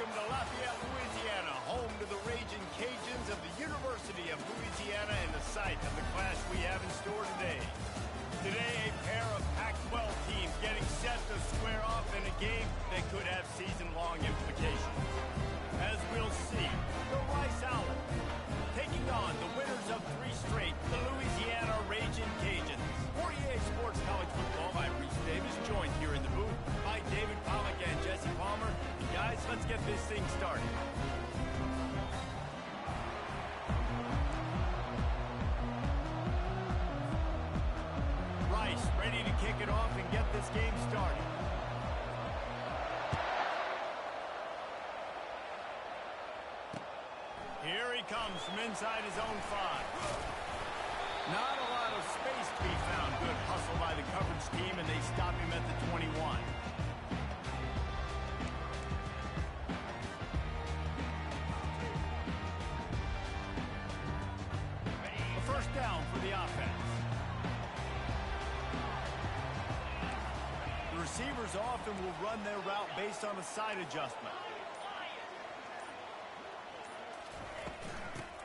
welcome to Lafayette, Louisiana, home to the Raging Cajuns of the University of Louisiana and the site of the clash we have in store today. Today, a pair of Pac-12 teams getting set to square off in a game that could have season-long implications. As we'll see, the Rice Owls taking on the winners of 3 straight, the Louisiana Raging Cajuns. For EA Sports College Football, I'm Reese Davis, joined here in the booth by David Pollack and Jesse Palmer. And guys, let's get this thing started. Rice ready to kick it off and get this game started. Here he comes from inside his own 5. Not a lot of space to be found. Good hustle by the coverage team, and they stop him at the 21. A first down for the offense. The receivers often will run their route based on a side adjustment.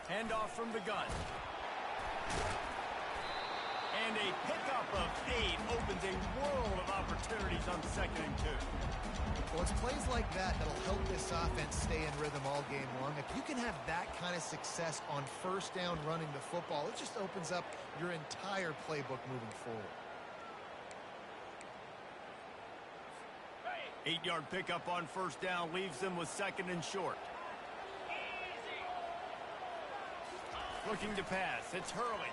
Handoff from the gun. And a pickup of 8 opens a world of opportunities on 2nd and 2. Well, it's plays like that that'll help this offense stay in rhythm all game long. If you can have that kind of success on first down running the football, it just opens up your entire playbook moving forward. 8-yard pickup on first down leaves them with 2nd and short. Looking to pass, it's Hurley.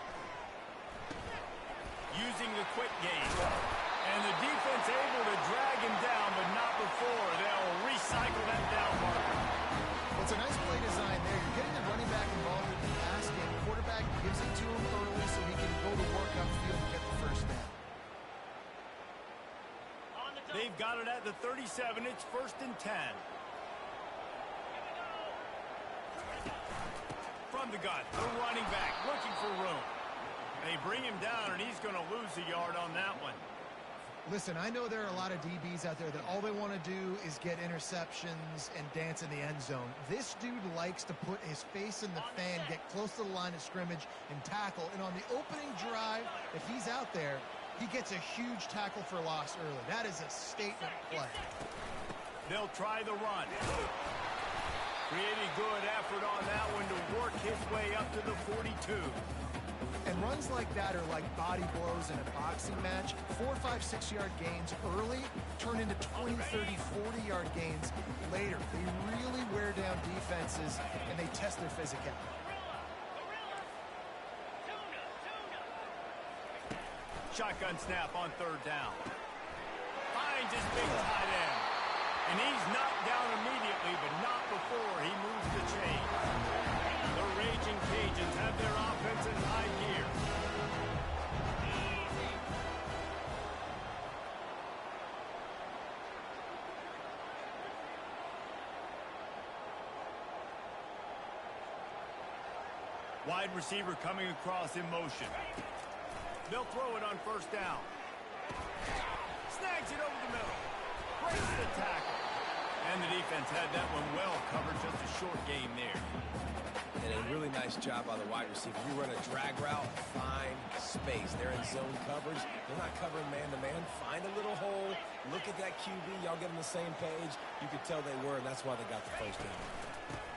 Using the quick game. And the defense able to drag him down, but not before. They'll recycle that down marker. Well, it's a nice play design there. You're getting the running back involved with the pass game. The quarterback gives it to him early so he can go to work upfield and get the first down. They've got it at the 37. It's 1st and 10. From the gun, the running back looking for room. They bring him down, and he's going to lose a yard on that one. Listen, I know there are a lot of DBs out there that all they want to do is get interceptions and dance in the end zone. This dude likes to put his face in the fan, get close to the line of scrimmage, and tackle. And on the opening drive, if he's out there, he gets a huge tackle for loss early. That is a statement play. They'll try the run. Pretty good effort on that one to work his way up to the 42. And runs like that are like body blows in a boxing match. 4, 5, 6-yard gains early turn into 20, 30, 40-yard gains later. They really wear down defenses, and they test their physicality. Shotgun snap on 3rd down. Finds his big tight end. And he's knocked down immediately, but not before he moves the chains. The Raging Cajuns have their offense in high gear. Wide receiver coming across in motion. They'll throw it on 1st down. Snags it over the middle. Breaks the tackle. And the defense had that one well covered. Just a short game there. And a really nice job by the wide receiver. You run a drag route, find space. They're in zone coverage. They're not covering man-to-man. Find a little hole. Look at that QB. Y'all get on the same page. You could tell they were, and that's why they got the first down.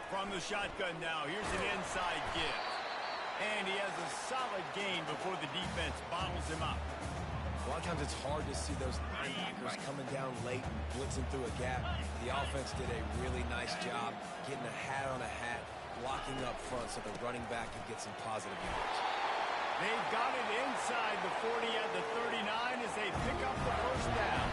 From the shotgun now, here's an inside give. And he has a solid gain before the defense bottles him up. A lot of times it's hard to see those linebackers coming down late and blitzing through a gap. The offense did a really nice job getting a hat on a hat, blocking up front so the running back could get some positive yards. They've got it inside the 40 at the 39 as they pick up the first down.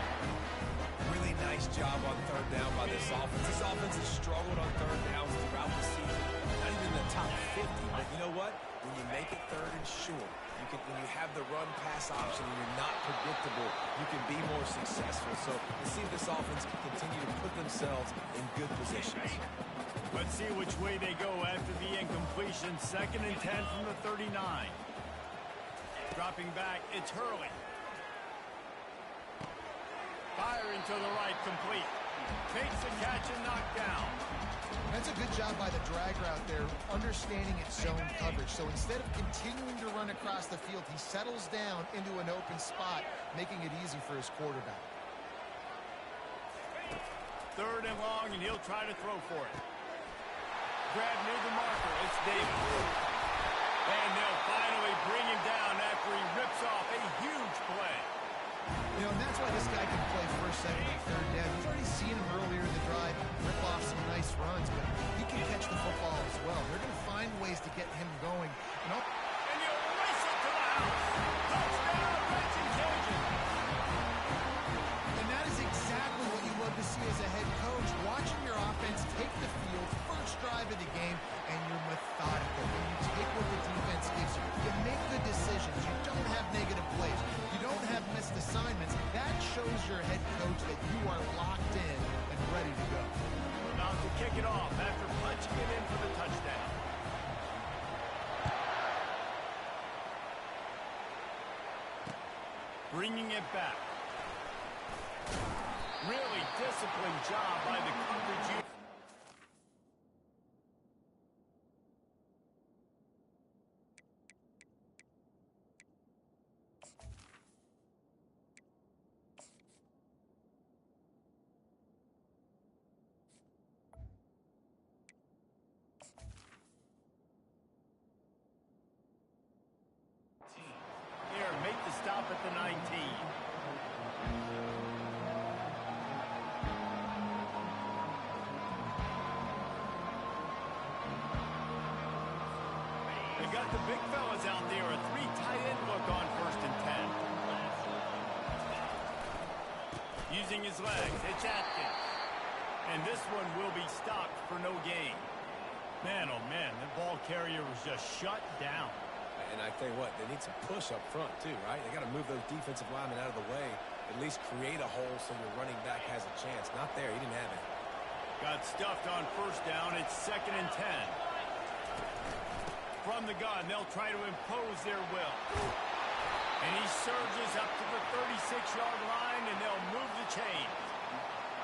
Really nice job on 3rd down by this offense. This offense has struggled on 3rd downs throughout the season. Not even in the top 50, but you know what? When you make it 3rd and short, when you have the run-pass option and you're not predictable, you can be more successful. So let's see if this offense can continue to put themselves in good positions. Let's see which way they go after the incompletion. 2nd and 10 from the 39. Dropping back, it's Hurley. Firing to the right, complete. Takes the catch and knocked down. That's a good job by the drag route there, understanding its zone coverage. So instead of continuing to run across the field, he settles down into an open spot, making it easy for his quarterback. 3rd and long, and he'll try to throw for it. Grab near the marker. It's Davis. And they'll finally bring him down after he rips off a huge play. You know, and that's why this guy can play 1st, 2nd, and 3rd down. You've already seen him earlier in the drive rip off some nice runs, but he can catch the football as well. They're going to find ways to get him going. And he'll race it to the house. Touchdown, Raging Cajun. And that is exactly what you love to see as a head coach. Watching your offense take the field, first drive of the game, and you're methodical. When you take what the defense gives you, you make good decisions. You don't have negative plays. You don't have missed assignments. That shows your head coach that you are locked in and ready to go. About to kick it off after punching it in for the touchdown. Bringing it back. Really disciplined job by the coverage unit. Here, make the stop at the 19. They got the big fellas out there. A 3 tight end look on 1st and 10. Using his legs, it's Atkins. And this one will be stopped for no gain. Man, oh man, the ball carrier was just shut down. And I tell you what, they need some push up front too, right? They got to move those defensive linemen out of the way, at least create a hole so your running back has a chance. Not there, he didn't have it. Got stuffed on 1st down. It's 2nd and 10. From the gun, they'll try to impose their will. And he surges up to the 36-yard line, and they'll move the chain.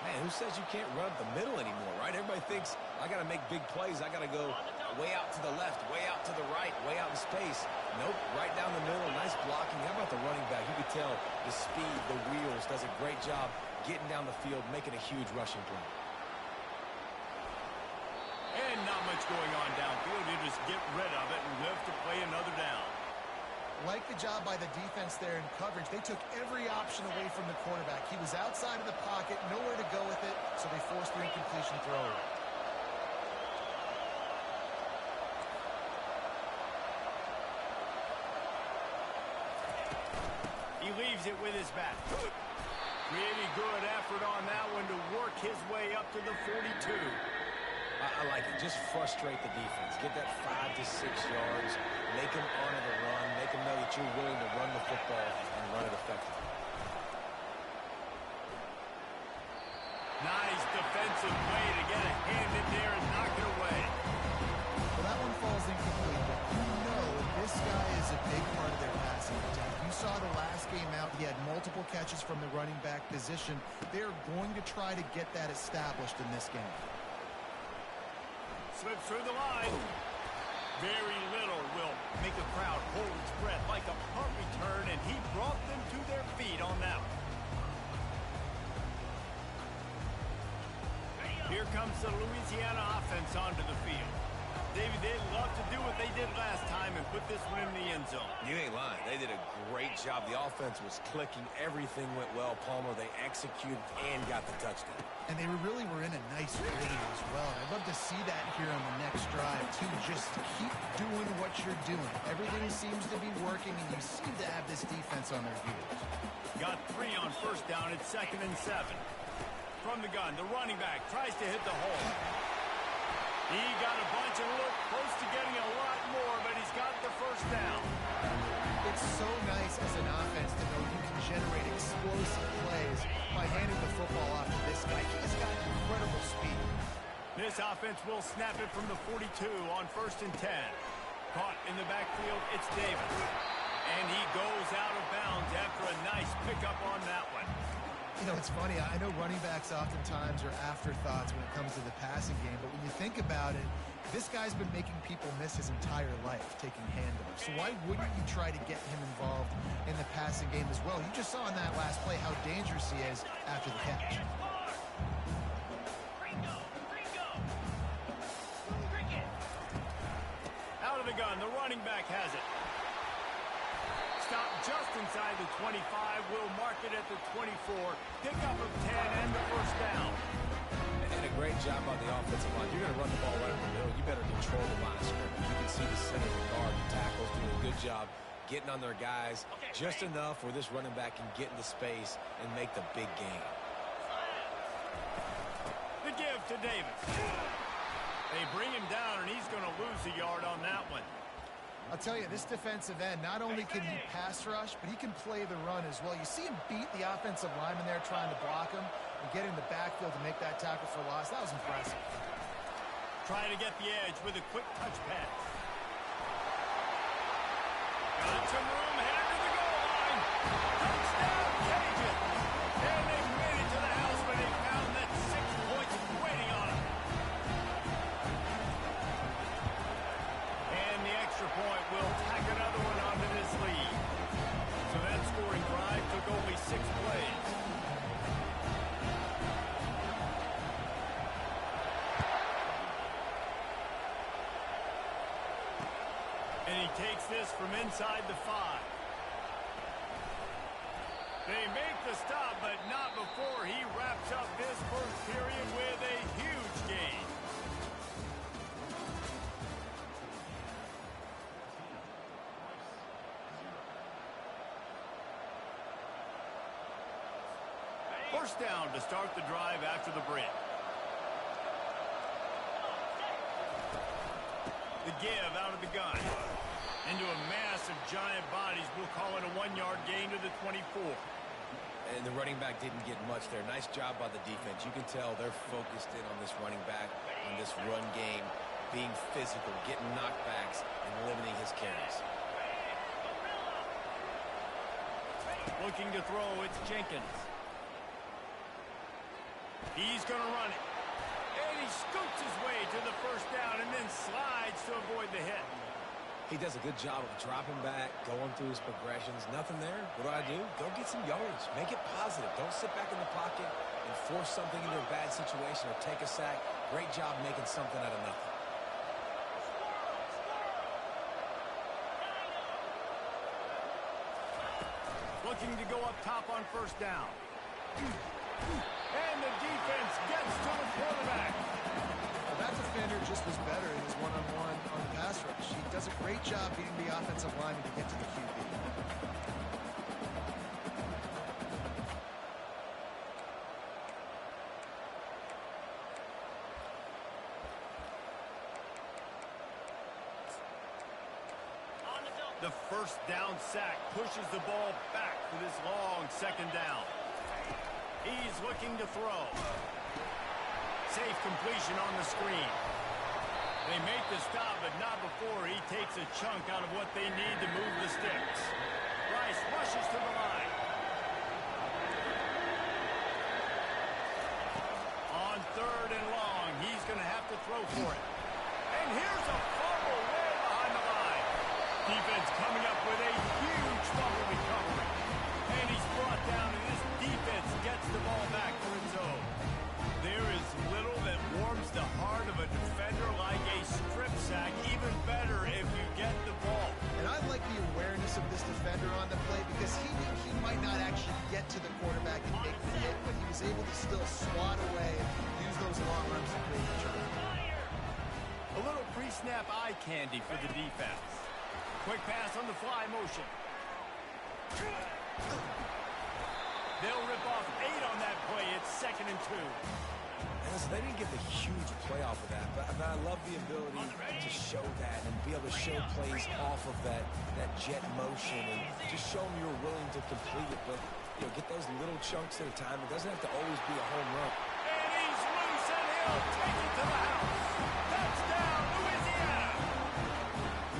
Man, who says you can't run up the middle anymore, right? Everybody thinks, I got to make big plays. I got to go way out to the left, way out to the right, way out in space. Nope, right down the middle. Nice blocking. How about the running back? You could tell the speed, the wheels, does a great job getting down the field, making a huge rushing play. And not much going on downfield. You just get rid of it and live to play another down. Like the job by the defense there in coverage. They took every option away from the quarterback. He was outside of the pocket, nowhere to go with it, so they forced the incompletion throw. He leaves it with his back. Really good effort on that one to work his way up to the 42. I like it. Just frustrate the defense. Get that 5 to 6 yards. Make them honor the run. Make them know that you're willing to run the football and run it effectively. Nice defensive play to get a hand in there and knock it away. Well, that one falls incomplete, but you know this guy is a big part of their passing attack. You saw the last game out, he had multiple catches from the running back position. They're going to try to get that established in this game. Slips through the line. Very little will make a crowd hold its breath like a punt return, and he brought them to their feet on that one. Here comes the Louisiana offense onto the field. David, they'd love to do what they did last time and put this one in the end zone. You ain't lying. They did a great job. The offense was clicking. Everything went well, Palmer. They executed and got the touchdown. And they really were in a nice rhythm as well. I'd love to see that here on the next drive, too. Just keep doing what you're doing. Everything seems to be working, and you seem to have this defense on their heels. Got 3 on 1st down. It's 2nd and 7. From the gun, the running back tries to hit the hole. He got a bunch and looked close to getting a lot more, but he's got the 1st down. It's so nice as an offense to know you can generate explosive plays by handing the football off to this guy. He's got incredible speed. This offense will snap it from the 42 on 1st and 10. Caught in the backfield, it's Davis. And he goes out of bounds after a nice pickup on that one. You know, it's funny. I know running backs oftentimes are afterthoughts when it comes to the passing game, but when you think about it, this guy's been making people miss his entire life taking handoffs. So why wouldn't you try to get him involved in the passing game as well? You just saw in that last play how dangerous he is after the catch. Out of the gun, the running back has it. Stop just inside the 25. We'll mark it at the 24. Pickup of 10 and the first down. And a great job on the offensive line. You're going to run the ball right in the middle. You better control the line of scrimmage. You can see the center of the guard, the tackles doing a good job getting on their guys just enough where this running back can get into space and make the big game. The give to Davis. They bring him down, and he's going to lose a yard on that one. I'll tell you, this defensive end, not only can he pass rush, but he can play the run as well. You see him beat the offensive lineman there trying to block him and get in the backfield to make that tackle for loss. That was impressive. Trying to get the edge with a quick touch pass. Got some room, headed to the goal line. Touchdown, Cajun. And they made it to the house, but they found that 6 points waiting on them. And the extra point will tack another one onto this lead. So that scoring drive took only 6 plays. And he takes this from inside the 5. They make the stop, but not before he wraps up this first period with a huge gain. First down to start the drive after the break. The give out of the gun. Into a mass of giant bodies. We'll call it a 1-yard gain to the 24. And the running back didn't get much there. Nice job by the defense. You can tell they're focused in on this running back, on this run game, being physical, getting knockbacks, and limiting his carries. Looking to throw, it's Jenkins. He's going to run it. And he scoots his way to the first down and then slides to avoid the hit. He does a good job of dropping back, going through his progressions. Nothing there. What do? Go get some yards. Make it positive. Don't sit back in the pocket and force something into a bad situation or take a sack. Great job making something out of nothing. Looking to go up top on first down. And the defense gets to the quarterback. Well, that defender just was better in his one-on-one on the pass rush. He does a great job beating the offensive lineman to get to the QB. The first down sack pushes the ball back for this long second down. He's looking to throw. Safe completion on the screen. They make the stop, but not before he takes a chunk out of what they need to move the sticks. Rice rushes to the line. On third and long, he's going to have to throw for it. And here's a fumble way behind the line. Defense coming up with a huge fumble recovery. And he's brought down, and this defense gets the ball back for its own. There is little that warms the heart of a defender like a strip sack. Even better if you get the ball. And I like the awareness of this defender on the play because he knew he might not actually get to the quarterback and make the hit, but he was able to still swat away and use those long arms to create the turn. A little pre-snap eye candy for the defense. Quick pass on the fly motion. They'll rip off 8 on that play. It's 2nd and 2. And listen, they didn't get the huge play off of that, but I love the ability to show that and be able to show plays off of that jet motion and just show them you're willing to complete it. But get those little chunks at a time. It doesn't have to always be a home run. And he's loose, and he'll take it to the house. Touchdown, Louisiana!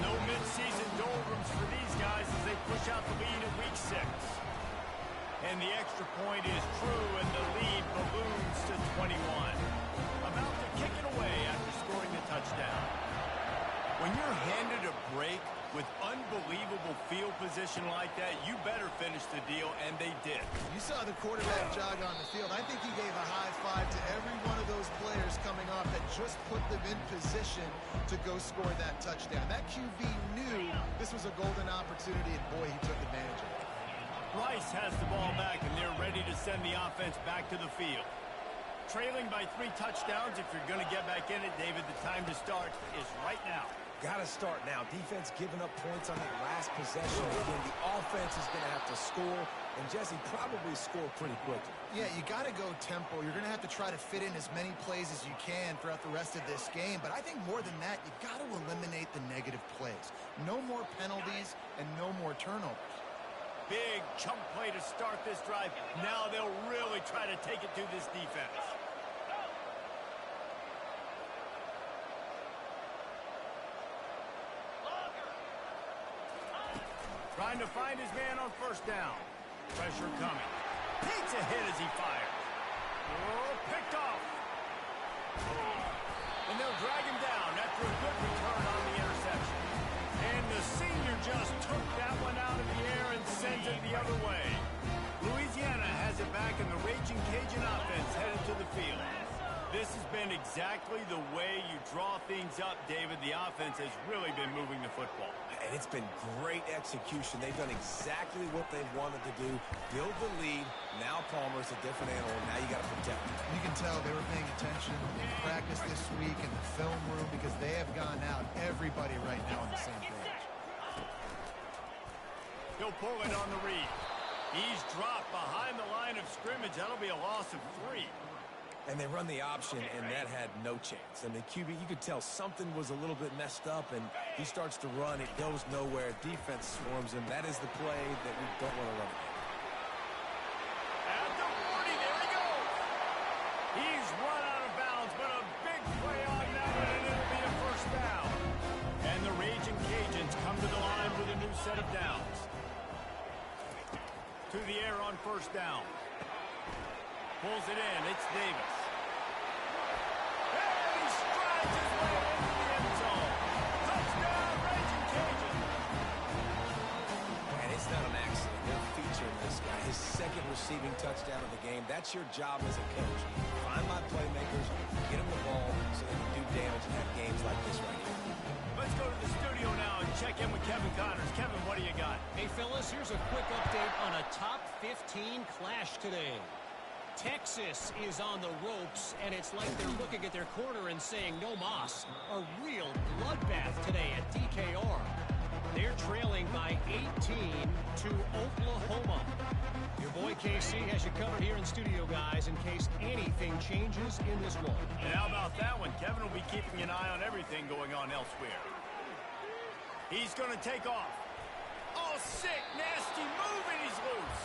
No mid-season doldrums for these guys as they push out the lead in week 6. And the extra point is true, and the lead balloons to 21. About to kick it away after scoring the touchdown. When you're handed a break with unbelievable field position like that, you better finish the deal, and they did. You saw the quarterback jog on the field. I think he gave a high five to every one of those players coming off that just put them in position to go score that touchdown. That QB knew this was a golden opportunity, and boy, he took advantage of it. Rice has the ball back, and they're ready to send the offense back to the field. Trailing by 3 touchdowns, if you're going to get back in it, David, the time to start is right now. Got to start now. Defense giving up points on that last possession. Again, the offense is going to have to score, and Jesse probably score pretty quickly. Yeah, you got to go tempo. You're going to have to try to fit in as many plays as you can throughout the rest of this game. But I think more than that, you got to eliminate the negative plays. No more penalties and no more turnovers. Big chunk play to start this drive. Now they'll really try to take it to this defense. Trying to find his man on first down. Pressure coming. Takes a hit as he fires. Oh, picked off. And they'll drag him down after a good return on the interception. And the senior just took that one out of the air and sends it the other way. Louisiana has it back, and the Raging Cajun offense headed to the field. This has been exactly the way you draw things up, David. The offense has really been moving the football. And it's been great execution. They've done exactly what they've wanted to do. Build the lead. Now Palmer's a different animal. Now you got to protect him. You can tell they were paying attention in practice this week in the film room because they have gone out, everybody right now on the same page. He'll pull it on the read. He's dropped behind the line of scrimmage. That'll be a loss of 3. And they run the option, and that had no chance. And the QB, you could tell something was a little bit messed up, and he starts to run. It goes nowhere. Defense swarms him. That is the play that we don't want to run again. At the 40, there he goes. He's run out of bounds, but a big play on that one, and it'll be a first down. And the Raging Cajuns come to the line with a new set of downs. To the air on first down. Pulls it in. It's Davis. And he strides his way into the end zone. Touchdown, Raging Cajun. And it's not an accident. They're featuring this guy. His second receiving touchdown of the game. That's your job as a coach. Find my playmakers, get them the ball so they can do damage and have games like this right here. Let's go to the studio now and check in with Kevin Connors. Kevin, what do you got? Hey, fellas, here's a quick update on a top 15 clash today. Texas is on the ropes, and it's like they're looking at their corner and saying, no mas. A real bloodbath today at DKR. They're trailing by 18 to Oklahoma. Your boy KC has you covered here in studio, guys, in case anything changes in this one. And how about that one? Kevin will be keeping an eye on everything going on elsewhere. He's going to take off. Oh, sick, nasty move, and he's loose.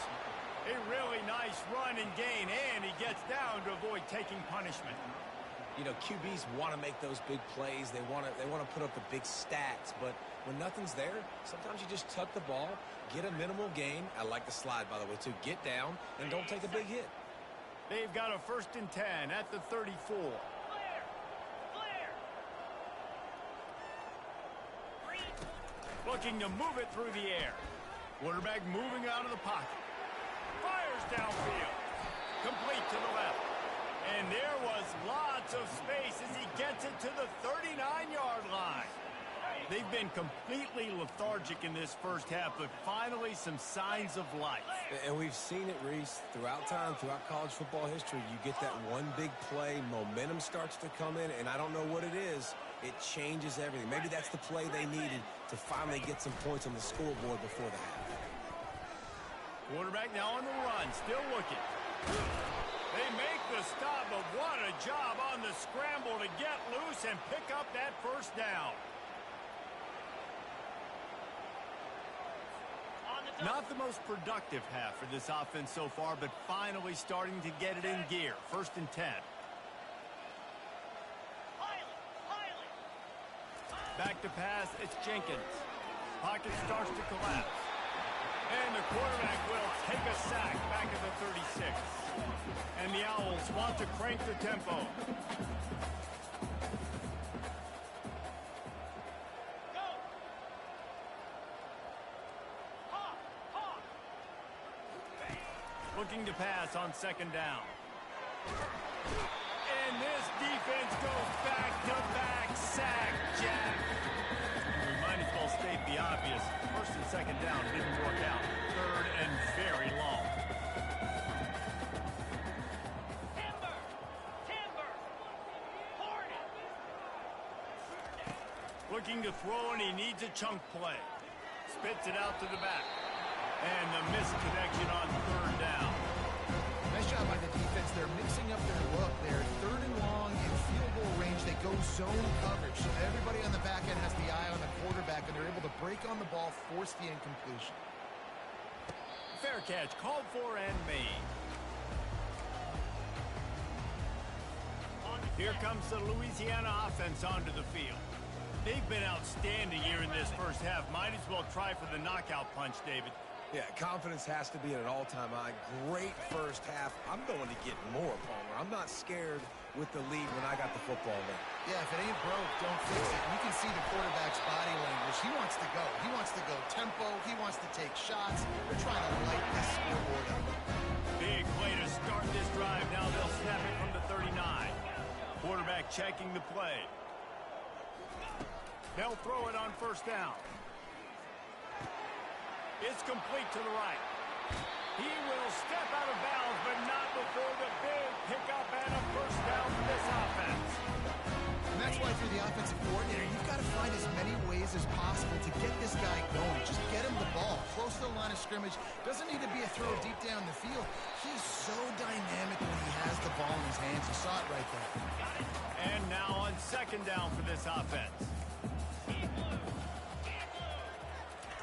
A really nice run and gain, and he gets down to avoid taking punishment. You know, QBs want to make those big plays. They want to put up the big stats, but when nothing's there, sometimes you just tuck the ball, get a minimal gain. I like the slide, by the way, too. Get down and don't take a big hit. They've got a 1st and 10 at the 34. Looking to move it through the air. Quarterback moving out of the pocket. Fires downfield. Complete to the left. And there was lots of space as he gets it to the 39-yard line. They've been completely lethargic in this first half, but finally some signs of life. And we've seen it, Reese, throughout time, throughout college football history. You get that one big play, momentum starts to come in, and I don't know what it is. It changes everything. Maybe that's the play they needed to finally get some points on the scoreboard before the half. Quarterback now on the run, still looking. They make the stop, but what a job on the scramble to get loose and pick up that first down. Not the most productive half for this offense so far, but finally starting to get it in gear. 1st and 10. Back to pass, it's Jenkins. Pocket starts to collapse. And the quarterback will take a sack back at the 36. And the Owls want to crank the tempo. Looking to pass on second down. And this defense goes back-to-back sack, Jack. We might as well state the obvious. First and second down didn't work out. Third and very long. Looking to throw, and he needs a chunk play. Spits it out to the back. And the missed connection on third down. Nice job by the defense. They're mixing up their look. They're third and long in field goal range. They go zone coverage. So everybody on the back end has the eye on the quarterback, and they're able to break on the ball, force the incompletion. Fair catch, called for and made. Here comes the Louisiana offense onto the field. They've been outstanding here in this first half. Might as well try for the knockout punch, David. Yeah, confidence has to be at an all-time high. Great first half. I'm going to get more, Palmer. I'm not scared with the lead when I got the football in. Yeah, if it ain't broke, don't fix it. You can see the quarterback's body language. He wants to go. He wants to go tempo. He wants to take shots. They're trying to light this scoreboard up. Big play to start this drive. Now they'll snap it from the 39. Quarterback checking the play. They'll throw it on first down. It's complete to the right. He will step out of bounds, but not before the big pickup and a first down for this offense. And that's why, for the offensive coordinator, you've got to find as many ways as possible to get this guy going. Just get him the ball close to the line of scrimmage. Doesn't need to be a throw deep down the field. He's so dynamic when he has the ball in his hands. You saw it right there. And now on second down for this offense.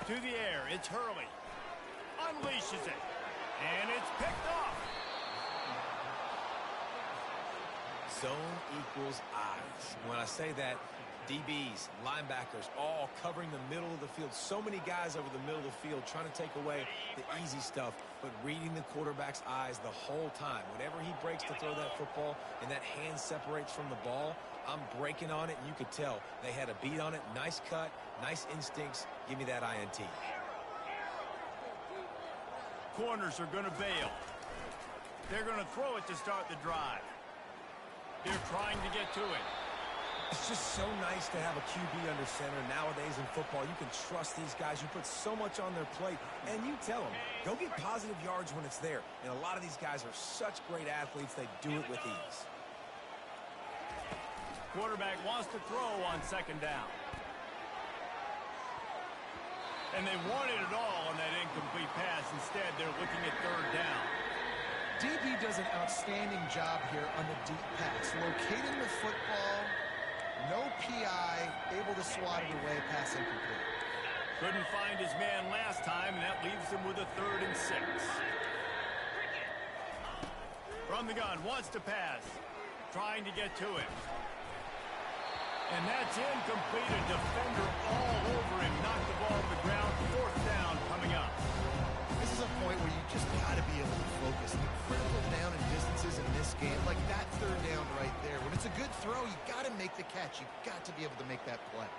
To the air, it's Hurley. Unleashes it. And it's picked off. Zone equals eyes. When I say that, DBs, linebackers, all covering the middle of the field. So many guys over the middle of the field trying to take away the easy stuff, but reading the quarterback's eyes the whole time. Whenever he breaks to throw that football and that hand separates from the ball, I'm breaking on it, and you could tell they had a beat on it. Nice cut, nice instincts. Give me that INT. Corners are going to bail. They're going to throw it to start the drive. They're trying to get to it. It's just so nice to have a QB under center. Nowadays in football, you can trust these guys. You put so much on their plate, and you tell them, go get positive yards when it's there. And a lot of these guys are such great athletes, they do it with ease. Quarterback wants to throw on second down. And they wanted it all on that incomplete pass. Instead, they're looking at third down. DB does an outstanding job here on the deep pass. Locating the football, no PI, able to swat it away, pass incomplete. Couldn't find his man last time, and that leaves him with a 3rd and 6. From the gun, wants to pass. Trying to get to it. And that's incomplete. A defender all over him. Knocked the ball to the ground. 4th down coming up. This is a point where you just got to be able to focus. The critical down and distances in this game, like that 3rd down right there. When it's a good throw, you got to make the catch. You got to be able to make that play.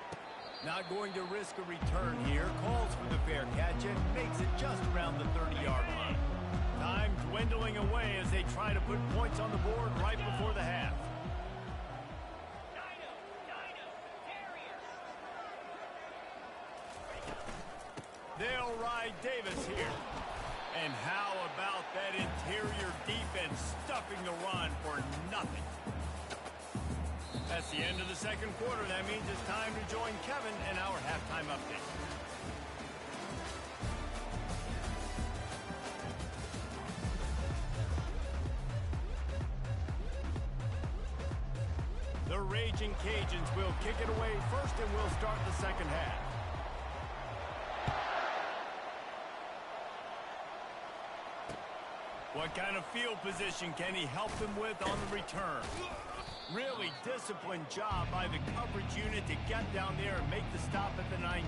Not going to risk a return here. Calls for the fair catch and makes it just around the 30-yard line. Time dwindling away as they try to put points on the board right before the half. They'll ride Davis here. And how about that interior defense stuffing the run for nothing? That's the end of the second quarter. That means it's time to join Kevin in our halftime update. The Raging Cajuns will kick it away first, and we'll start the second half. What kind of field position can he help them with on the return? Really disciplined job by the coverage unit to get down there and make the stop at the 19.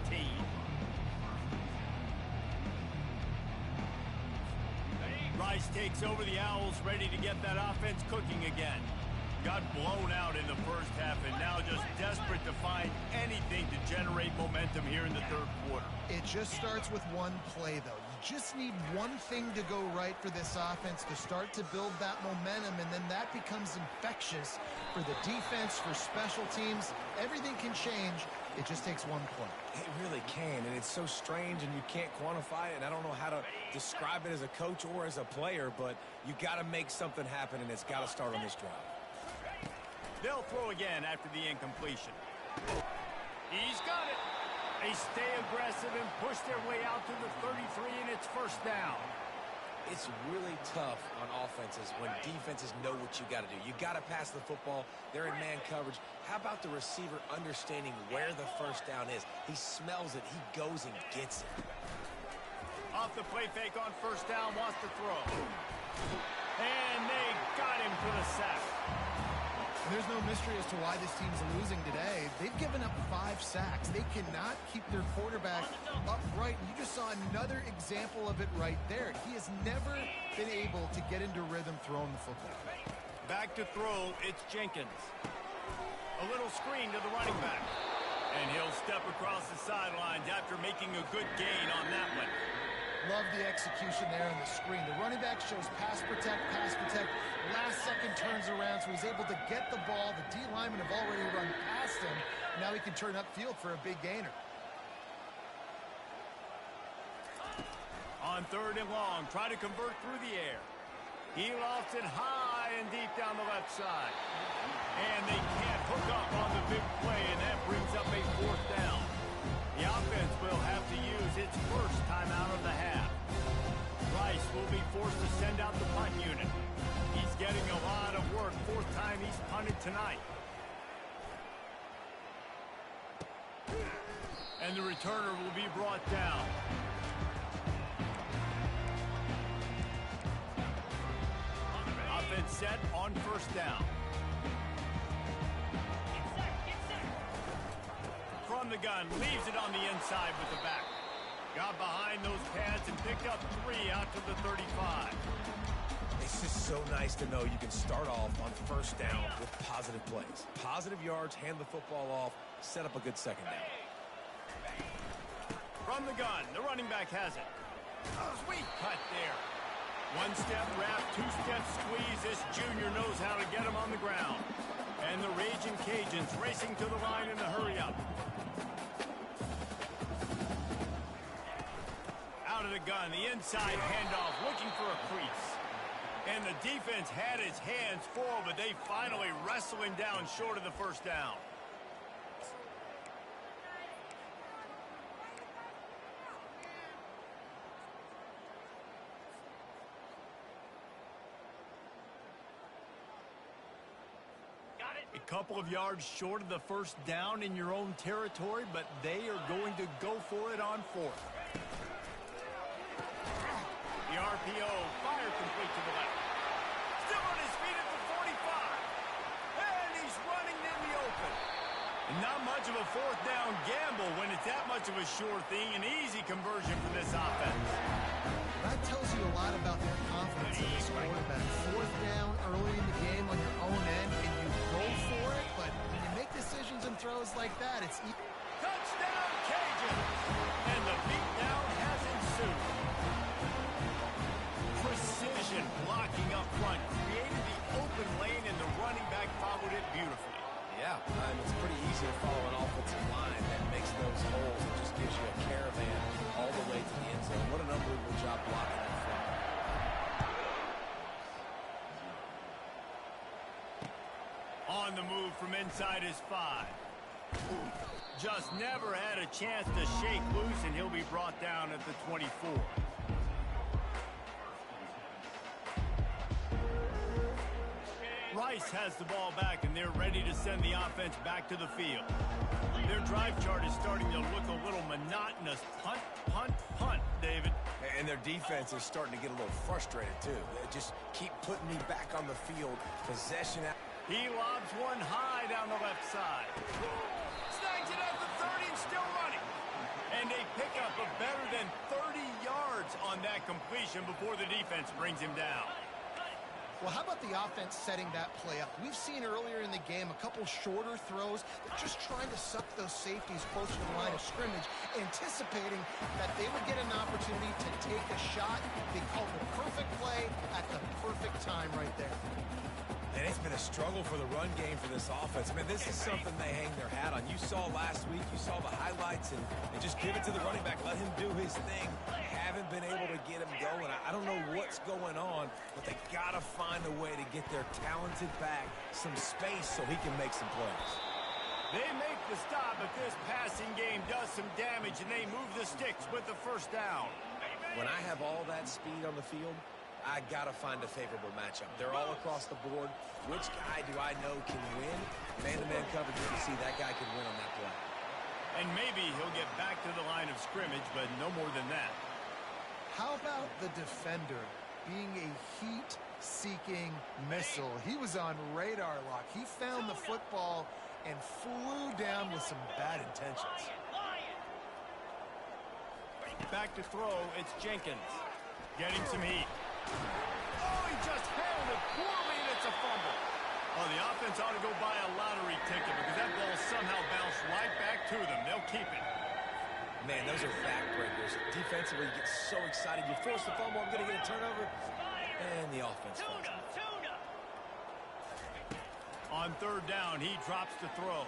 Rice takes over the Owls, ready to get that offense cooking again. Got blown out in the first half and now just desperate to find anything to generate momentum here in the third quarter. It just starts with one play, though. You just need one thing to go right for this offense to start to build that momentum, and then that becomes infectious for the defense, for special teams. Everything can change. It just takes one play. It really can, and it's so strange, and you can't quantify it, and I don't know how to describe it as a coach or as a player, but you got to make something happen, and it's got to start on this drive. They'll throw again after the incompletion. He's got it. They stay aggressive and push their way out to the 33, and it's first down. It's really tough on offenses when defenses know what you got to do. You got to pass the football. They're in man coverage. How about the receiver understanding where the first down is? He smells it. He goes and gets it. Off the play fake on first down, wants to throw. And they got him for the sack. There's no mystery as to why this team's losing today. They've given up 5 sacks. They cannot keep their quarterback upright. You just saw another example of it right there. He has never been able to get into rhythm throwing the football. Back to throw, it's Jenkins. A little screen to the running back. And he'll step across the sidelines after making a good gain on that one. Love the execution there on the screen. The running back shows pass protect, pass protect. Last second turns around, so he's able to get the ball. The D linemen have already run past him. Now he can turn upfield for a big gainer. On third and long, try to convert through the air. He lofts it high and deep down the left side. And they can't hook up on the big play, and that brings up a fourth down. The offense will have to use its first timeout of the half. Rice will be forced to send out the punt unit. He's getting a lot of work. Fourth time he's punted tonight. And the returner will be brought down. Offense set on first down. From the gun, leaves it on the inside with the back. Got behind those pads and picked up 3 out to the 35. It's just so nice to know you can start off on first down with positive plays. Positive yards, hand the football off, set up a good second down. From the gun, the running back has it. Sweet cut there. One step wrap, 2-step squeeze. This junior knows how to get him on the ground. And the Raging Cajuns racing to the line in a hurry-up. Out of the gun, the inside handoff, looking for a crease. And the defense had its hands full, but they finally wrestle him down short of the first down. A couple of yards short of the first down in your own territory, but they are going to go for it on fourth. The RPO, fire complete to the left. Still on his feet at the 45. And he's running in the open. Not much of a fourth down gamble when it's that much of a sure thing. An easy conversion for this offense. That tells you a lot about their confidence in this quarterback. Fourth down early in the game on your own end, and you go for it, but when you make decisions and throws like that, it's... Touchdown, Cajun! And the beatdown has ensued. Precision blocking up front created the open lane, and the running back followed it beautifully. Yeah, it's pretty easy to follow an offensive line that makes those holes. It just gives you a caravan all the way to the end zone. What an unbelievable job blocking that front. On the move from inside his 5. Just never had a chance to shake loose, and he'll be brought down at the 24. Rice has the ball back, and they're ready to send the offense back to the field. Their drive chart is starting to look a little monotonous. Punt, punt, punt, David. And their defense is starting to get a little frustrated, too. They just keep putting me back on the field. Possession out. He lobs one high down the left side. Snags it at the 30 and still running. And And they pick up a better than 30 yards on that completion before the defense brings him down. Well, how about the offense setting that play up? We've seen earlier in the game a couple shorter throws. They're just trying to suck those safeties closer to the line of scrimmage, anticipating that they would get an opportunity to take a shot. They called the perfect play at the perfect time right there. And it's been a struggle for the run game for this offense. I mean, this is something they hang their hat on. You saw last week, you saw the highlights, and just give it to the running back. Let him do his thing. Haven't been able to get him going. I don't know what's going on, but they got to find a way to get their talented back some space so he can make some plays. They make the stop, but this passing game does some damage, and they move the sticks with the first down. When I have all that speed on the field, I got to find a favorable matchup. They're all across the board. Which guy do I know can win? Man-to-man coverage, you can see that guy can win on that play. And maybe he'll get back to the line of scrimmage, but no more than that. How about the defender being a heat-seeking missile? He was on radar lock. He found the football and flew down with some bad intentions. Back to throw, it's Jenkins. Getting some heat. Oh, he just handled it poorly, and it's a fumble. Oh, the offense ought to go buy a lottery ticket because that ball somehow bounced right back to them. They'll keep it. Man, those are backbreakers. Defensively, you get so excited. You force the fumble, I'm going to get a turnover. And the offense falls. On third down, he drops to throw.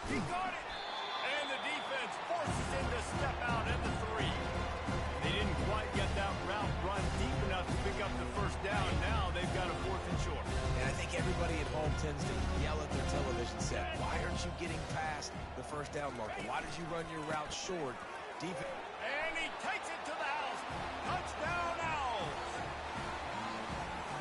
He got it! And the defense forces him to step out at the 3. They didn't quite get that route run deep enough to pick up the first down. Now they've got a 4th and short. And I think everybody at home tends to yell at their television set. Why aren't you getting past the first down marker? Why did you run your route short? And he takes it to the house. Touchdown, Owls.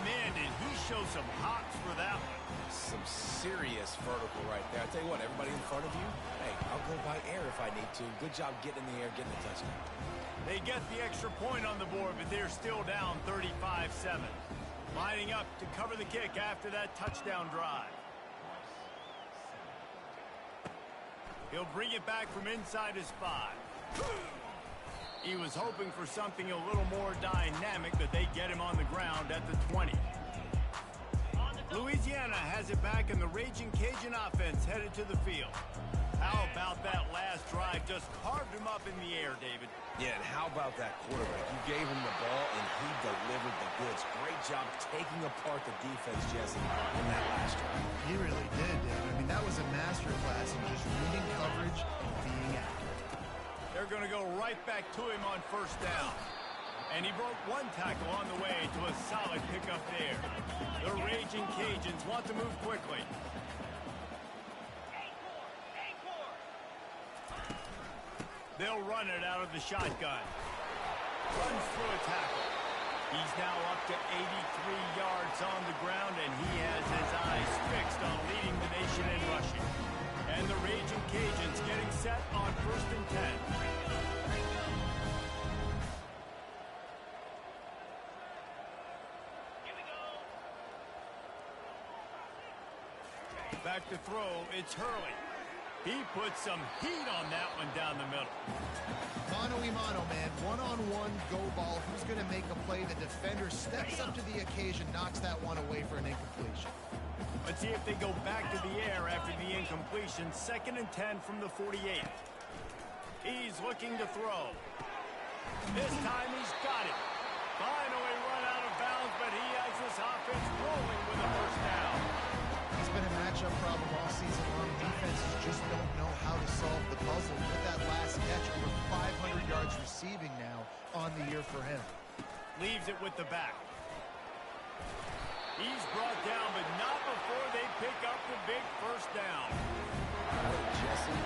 Man, did he show some hops for that one. Some serious vertical right there. I tell you what, everybody in front of you, hey, I'll go by air if I need to. Good job getting in the air, getting the touchdown. They get the extra point on the board, but they're still down 35-7. Lining up to cover the kick after that touchdown drive. He'll bring it back from inside his 5. He was hoping for something a little more dynamic, but they get him on the ground at the 20. Louisiana has it back, and the Raging Cajun offense headed to the field. How about that last drive? Just carved him up in the air, David. Yeah, and how about that quarterback? You gave him the ball, and he delivered the goods. Great job taking apart the defense, Jesse, in that last drive. He really did, David. I mean, that was a masterclass in just reading coverage and being accurate. They're going to go right back to him on first down. And he broke one tackle on the way to a solid pickup there. The Raging Cajuns want to move quickly. They'll run it out of the shotgun. Runs through a tackle. He's now up to 83 yards on the ground, and he has his eyes fixed on leading the nation in rushing. And the Raging Cajuns getting set on 1st and 10. Back to throw, it's Hurley. He puts some heat on that one down the middle. Mano-a-mano, man. One-on-one go ball. Who's going to make a play? The defender steps up to the occasion, knocks that one away for an incompletion. Let's see if they go back to the air after the incompletion. 2nd and 10 from the 48. He's looking to throw. This time he's got it. Finally run out of bounds, but he has this offense rolling with a first down. It's been a matchup problem all season long. Defenses just don't know how to solve the puzzle. With that last catch, over 500 yards receiving now on the year for him. Leaves it with the back. He's brought down, but not before they pick up the big first down. Jesse,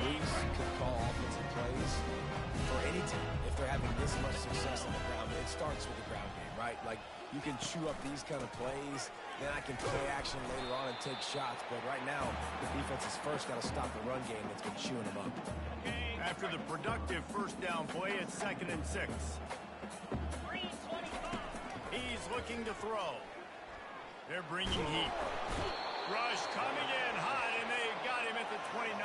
Reese could call offensive plays for any team if they're having this much success on the ground. It starts with the ground game, right? Like, you can chew up these kind of plays, then I can play action later on and take shots. But right now, the defense is first got to stop the run game that's been chewing them up. After the productive first down play, it's 2nd and 6. He's looking to throw. They're bringing heat. Rush coming in hot, and they got him at the 29.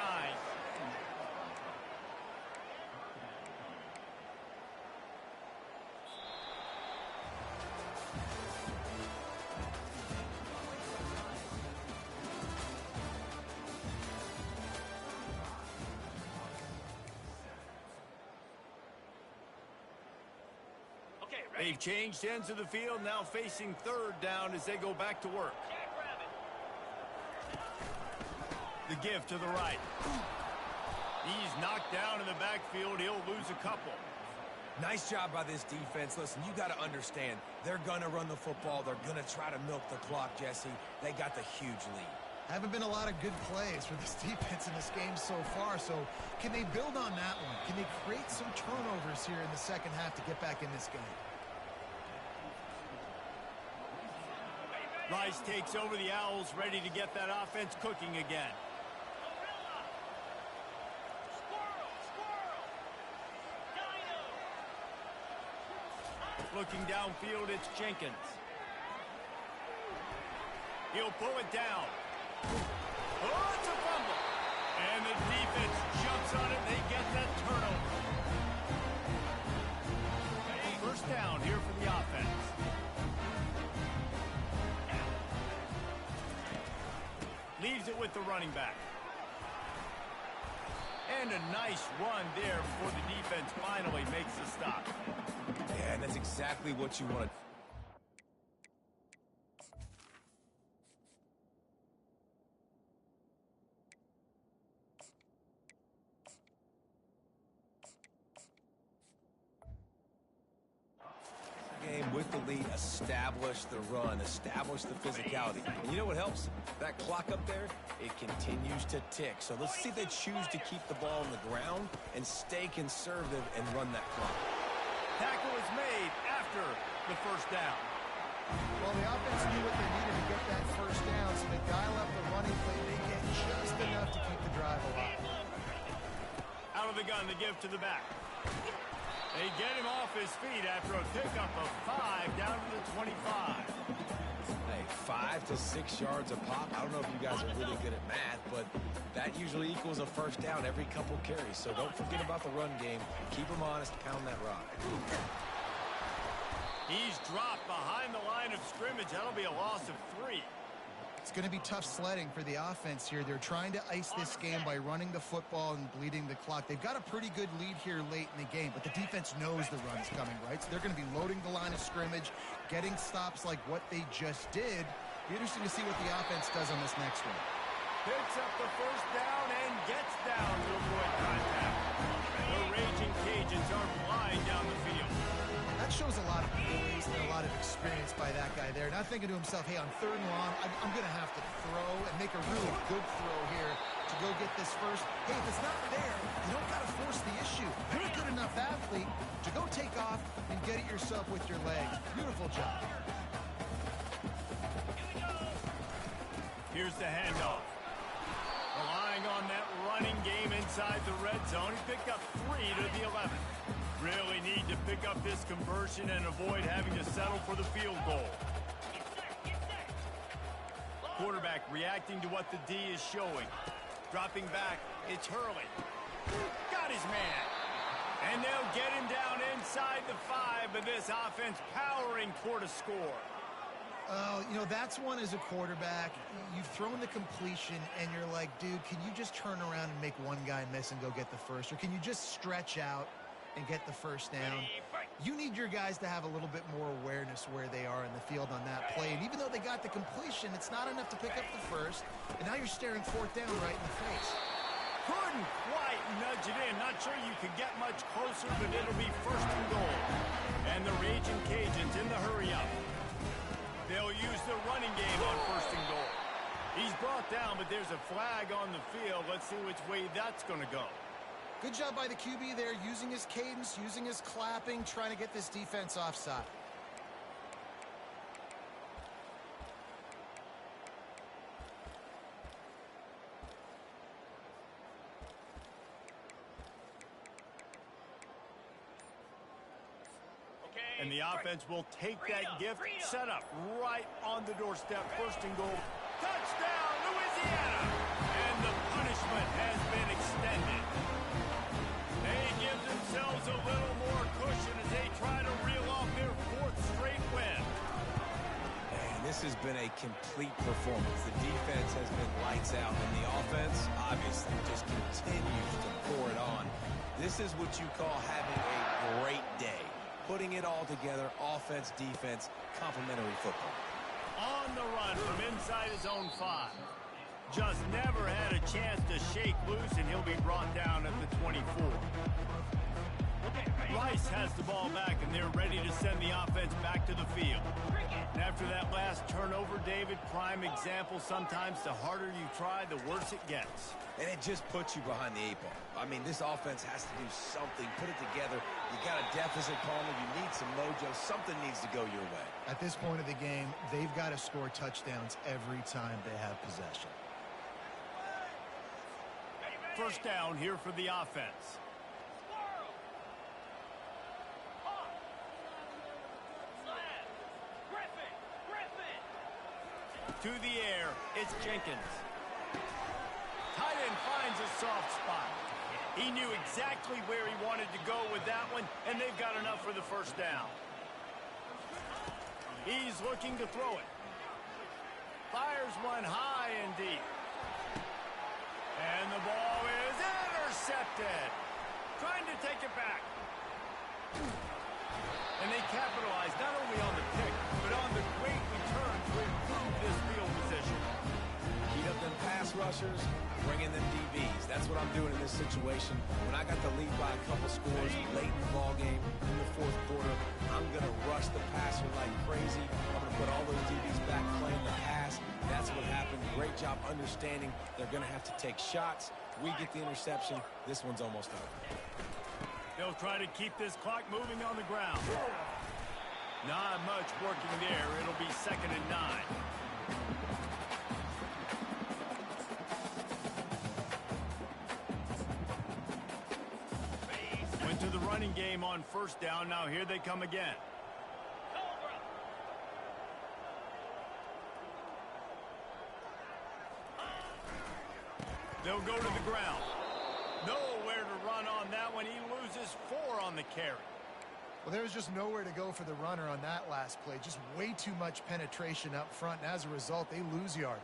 They've changed ends of the field, now facing third down as they go back to work. The give to the right. He's knocked down in the backfield. He'll lose a couple. Nice job by this defense. Listen, you got to understand, they're going to run the football. They're going to try to milk the clock, Jesse. They got the huge lead. Haven't been a lot of good plays for this defense in this game so far, so can they build on that one? Can they create some turnovers here in the second half to get back in this game? Rice takes over the Owls, ready to get that offense cooking again. Looking downfield, it's Jenkins. He'll pull it down. Oh, it's a fumble. And the defense jumps on it. They get that turnover. First down here for the offense. Leaves it with the running back. And a nice run there before the defense finally makes the stop. Yeah, and that's exactly what you want. Game with the lead, establish the run, establish the physicality. And you know what helps? That clock up there, it continues to tick. So let's see if they choose to keep the ball on the ground and stay conservative and run that clock. Tackle is made after the first down. Well, the offense knew what they needed to get that first down, so they dial up the running play. They get just enough to keep the drive alive. Out of the gun, the give to the back. They get him off his feet after a pickup of 5 down to the 25. Hey, 5 to 6 yards a pop. I don't know if you guys are really good at math, but that usually equals a first down every couple carries. So don't forget about the run game. Keep them honest, pound that rock. He's dropped behind the line of scrimmage. That'll be a loss of 3. It's going to be tough sledding for the offense here. They're trying to ice this game by running the football and bleeding the clock. They've got a pretty good lead here late in the game, but the defense knows the run's coming, right? So they're going to be loading the line of scrimmage, getting stops like what they just did. Be interesting to see what the offense does on this next one. Picks up the first down and gets down to avoid contact. The Raging Cajuns are flying down the field. That shows a lot of poise and a lot of experience by that guy there. Not thinking to himself, hey, on third and long, I'm going to have to throw and make a really good throw here to go get this first. Hey, if it's not there, you don't got to force the issue. You're a good enough athlete to go take off and get it yourself with your legs. Beautiful job. Here's the handoff. Relying on that running game inside the red zone. He picked up 3 to the 11. Really need to pick up this conversion and avoid having to settle for the field goal. Quarterback reacting to what the D is showing. Dropping back, it's Hurley. Got his man. And they'll get him down inside the 5, but this offense powering toward a score. You know, that's one as a quarterback. You've thrown the completion, and you're like, dude, can you just turn around and make one guy miss and go get the first? Or can you just stretch out and get the first down? You need your guys to have a little bit more awareness where they are in the field on that play. And even though they got the completion, it's not enough to pick up the first. And now you're staring fourth down right in the face. Couldn't quite nudge it in. Not sure you could get much closer, but it'll be first and goal. And the Raging Cajuns in the hurry-up. They'll use the running game on first and goal. He's brought down, but there's a flag on the field. Let's see which way that's going to go. Good job by the QB there, using his cadence, using his clapping, trying to get this defense offside. And the offense will take that gift, set up right on the doorstep, first and goal. Touchdown, Louisiana! And the punishment has been extended. They give themselves a little more cushion as they try to reel off their 4th straight win. And this has been a complete performance. The defense has been lights out, and the offense, obviously, just continues to pour it on. This is what you call having a great day. putting it all together, offense, defense, complementary football. On the run from inside his own 5. Just never had a chance to shake loose, and he'll be brought down at the 24. Rice has the ball back, and they're ready to send the offense back to the field. And after that last turnover, David, prime example, sometimes the harder you try, the worse it gets. And it just puts you behind the 8 ball. I mean, this offense has to do something, put it together. You got a deficit, Palmer. You need some mojo. Something needs to go your way. At this point of the game, they've got to score touchdowns every time they have possession. First down here for the offense. To the air, it's Jenkins. Tight end finds a soft spot. He knew exactly where he wanted to go with that one, and they've got enough for the first down. He's looking to throw it. Fires one high and deep. And the ball is intercepted. Trying to take it back. And they capitalize not only on the pick, but on the great return to improve this field position. Heat up them pass rushers, bring in them DBs. That's what I'm doing in this situation. When I got the lead by a couple scores late in the ball game in the 4th quarter, I'm going to rush the passer like crazy. I'm going to put all those DBs back playing the pass. That's what happened. Great job understanding they're going to have to take shots. We get the interception. This one's almost over. They'll try to keep this clock moving on the ground. Not much working there. It'll be 2nd and 9. Went to the running game on first down. Now here they come again. They'll go to the ground. Nowhere to run on that one. He loses 4 on the carry. Well, there was just nowhere to go for the runner on that last play. Just way too much penetration up front, and as a result, they lose yardage.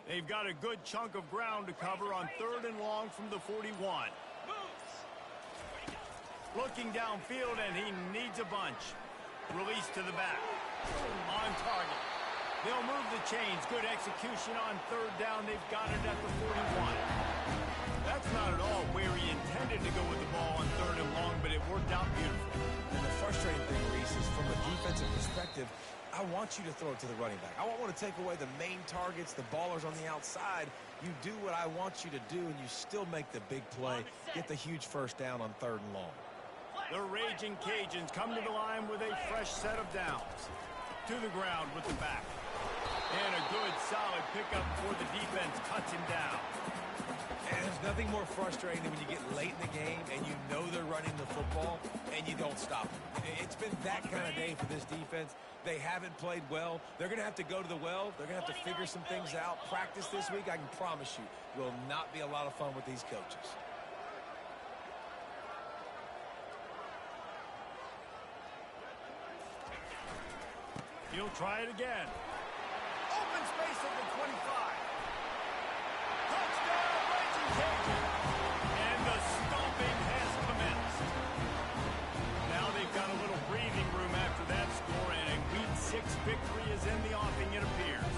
They've got a good chunk of ground to cover on 3rd and long from the 41. Looking downfield, and he needs a bunch. Release to the back. On target. They'll move the chains. Good execution on 3rd down. They've got it at the 41. That's not at all where he intended to go with the ball on 3rd and long, but it worked out beautifully. And the frustrating thing, Reese, is from a defensive perspective, I want you to throw it to the running back. I want to take away the main targets, the ballers on the outside. You do what I want you to do, and you still make the big play. Get the huge first down on 3rd and long. The Raging Cajuns come to the line with a fresh set of downs. To the ground with the back. And a good, solid pickup before the defense cuts him down. And there's nothing more frustrating than when you get late in the game and you know they're running the football and you don't stop them. It's been that kind of day for this defense. They haven't played well. They're going to have to go to the well. They're going to have to figure some things out. Practice this week, I can promise you, will not be a lot of fun with these coaches. He'll try it again. Open space at the 25. Touchdown, Raging Cajun. And the stomping has commenced. Now they've got a little breathing room after that score, and a Week 6 victory is in the offing, it appears.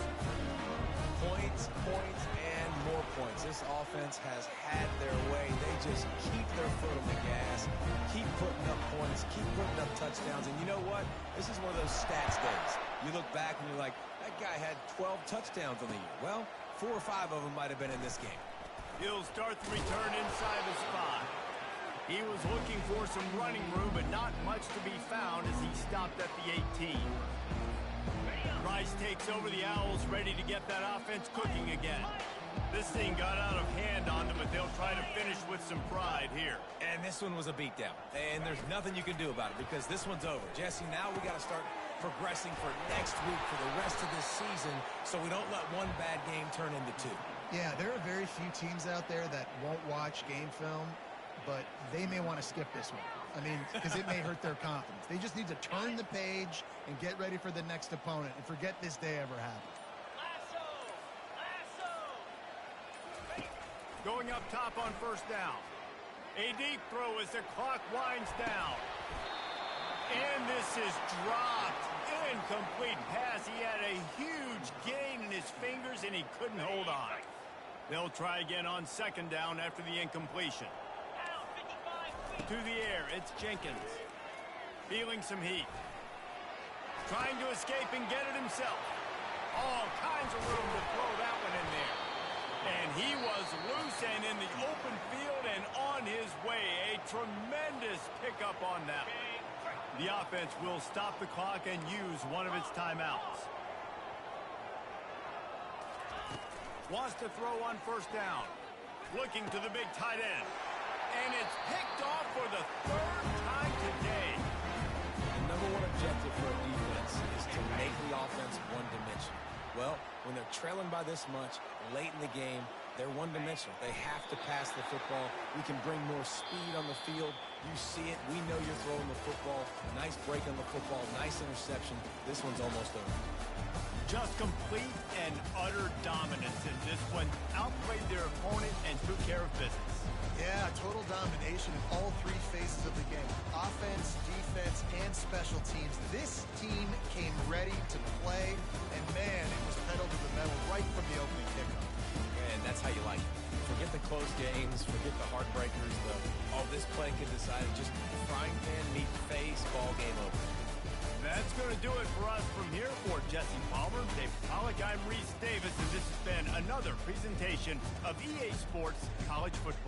Points, points, and more points. This offense has had their way. They just keep their foot on the gas, keep putting up points, keep putting up touchdowns. And you know what? This is one of those stats days. You look back and you're like, that guy had 12 touchdowns on the year. Well, 4 or 5 of them might have been in this game. He'll start the return inside the spot. He was looking for some running room, but not much to be found as he stopped at the 18. Rice takes over the Owls, ready to get that offense cooking again. This thing got out of hand on them, but they'll try to finish with some pride here. And this one was a beatdown. And there's nothing you can do about it because this one's over. Jesse, now we got to start progressing for next week for the rest of this season so we don't let one bad game turn into 2. Yeah, there are very few teams out there that won't watch game film, but they may want to skip this one. I mean, because it may hurt their confidence. They just need to turn the page and get ready for the next opponent and forget this day ever happened. Going up top on first down. A deep throw as the clock winds down. And this is dropped. Incomplete pass. He had a huge gain in his fingers, and he couldn't hold on. They'll try again on second down after the incompletion. To the air, it's Jenkins. Feeling some heat. Trying to escape and get it himself. All kinds of room to throw that one in there. And he was loose and in the open field and on his way. A tremendous pickup on that. The offense will stop the clock and use one of its timeouts. Wants to throw on first down. Looking to the big tight end. And it's picked off for the third time today. The number one objective for a defense is to make the offense one-dimensional. Well, when they're trailing by this much, late in the game, they're one-dimensional. They have to pass the football. We can bring more speed on the field. You see it. We know you're throwing the football. Nice break on the football. Nice interception. This one's almost over. Just complete and utter dominance in this one. Outplayed their opponent and took care of business. Yeah, total domination in all three phases of the game. Offense, defense, and special teams. This team came ready to play, and man, it was pedal to the metal right from the opening kickoff. And that's how you like it. Forget the close games, forget the heartbreakers, this play could decide it. Just frying pan, meet face, ball game over. That's going to do it for us from here. For Jesse Palmer, Dave Pollack, I'm Reese Davis, and this has been another presentation of EA Sports College Football.